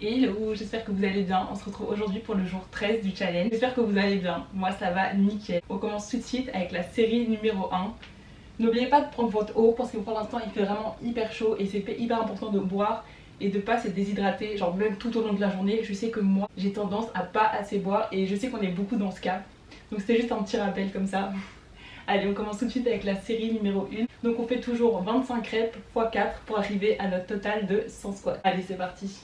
Hello, j'espère que vous allez bien. On se retrouve aujourd'hui pour le jour 13 du challenge. J'espère que vous allez bien. Moi ça va nickel. On commence tout de suite avec la série numéro 1. N'oubliez pas de prendre votre eau parce que pour l'instant il fait vraiment hyper chaud et c'est hyper important de boire et de pas se déshydrater, genre même tout au long de la journée. Je sais que moi j'ai tendance à pas assez boire et je sais qu'on est beaucoup dans ce cas. Donc c'était juste un petit rappel comme ça. Allez, on commence tout de suite avec la série numéro 1. Donc on fait toujours 25 crêpes x 4 pour arriver à notre total de 100 squats. Allez, c'est parti.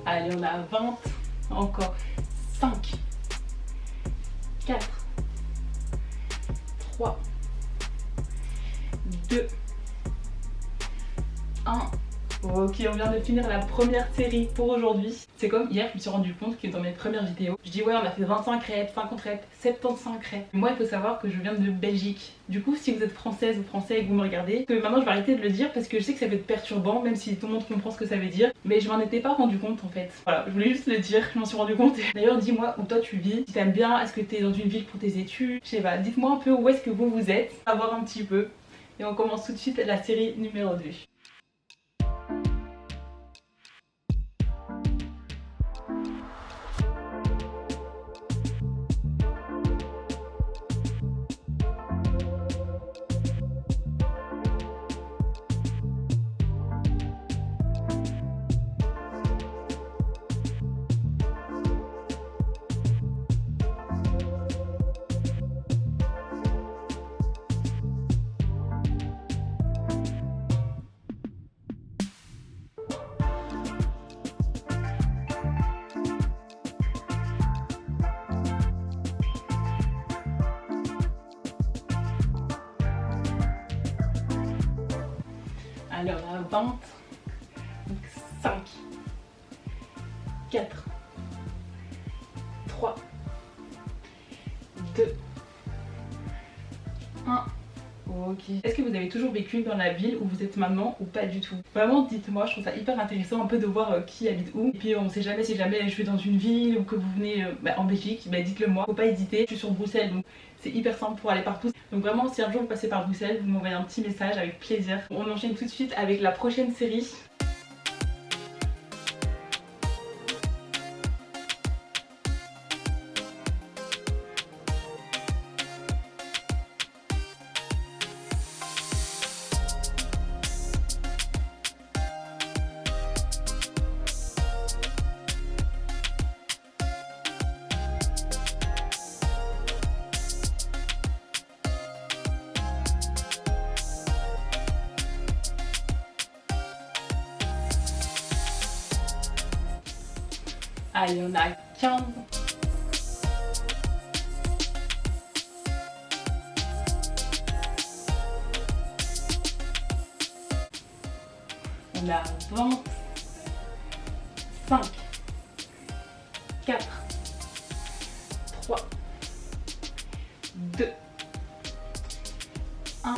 Allez, on a 20, encore 5, 4, 3, 2, 1. Ok, on vient de finir la première série pour aujourd'hui. C'est comme hier, je me suis rendu compte que dans mes premières vidéos, je dis ouais, on a fait 25 crêpes, 50 crêpes, 75 crêpes. Moi, il faut savoir que je viens de Belgique. Du coup, si vous êtes française ou français et que vous me regardez, que maintenant je vais arrêter de le dire parce que je sais que ça va être perturbant, même si tout le monde comprend ce que ça veut dire. Mais je m'en étais pas rendu compte en fait. Voilà, je voulais juste le dire, je m'en suis rendu compte. D'ailleurs, dis-moi où toi tu vis, si t'aimes bien, est-ce que t'es dans une ville pour tes études, je sais pas, dites-moi un peu où est-ce que vous êtes, savoir un petit peu. Et on commence tout de suite la série numéro 2. Alors on a 20, 5, 4, 3, 2, 1. Ok. Est-ce que vous avez toujours vécu dans la ville où vous êtes maintenant ou pas du tout? Vraiment dites-moi, je trouve ça hyper intéressant un peu de voir qui habite où. Et puis on sait jamais, si jamais je vais dans une ville ou que vous venez en Belgique, dites-le moi. Faut pas hésiter, je suis sur Bruxelles donc c'est hyper simple pour aller partout. Donc vraiment si un jour vous passez par Bruxelles, vous m'envoyez un petit message avec plaisir. On enchaîne tout de suite avec la prochaine série. Allez, on a 15. On a 20. 5, 4, 3, 2, 1.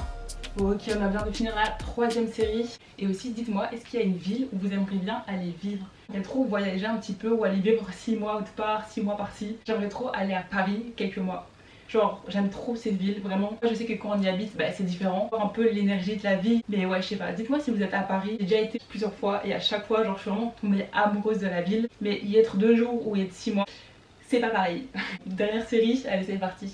Ok, on a bien de finir la troisième série. Et aussi, dites-moi, est-ce qu'il y a une ville où vous aimeriez bien aller vivre? J'aime trop voyager un petit peu ou aller vivre 6 mois autre part, 6 mois par-ci. J'aimerais trop aller à Paris quelques mois. Genre, j'aime trop cette ville, vraiment. Je sais que quand on y habite, c'est différent. Un peu l'énergie de la vie. Mais ouais, je sais pas. Dites-moi si vous êtes à Paris. J'ai déjà été plusieurs fois et à chaque fois, genre, je suis vraiment tombée amoureuse de la ville. Mais y être 2 jours ou y être 6 mois, c'est pas pareil. Dernière série, allez, c'est parti.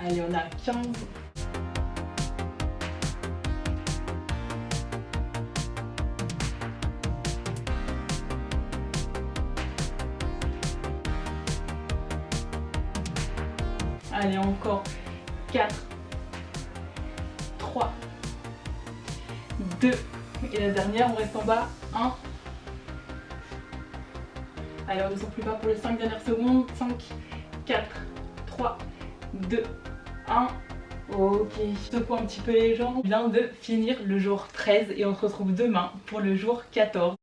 Allez, on a 15. Allez, encore 4, 3, 2, et la dernière, on reste en bas, 1. Allez, on descend plus bas pour les 5 dernières secondes, 5, 4, 3, 2, 1. Ok, je secoue un petit peu les jambes. On vient de finir le jour 13 et on se retrouve demain pour le jour 14.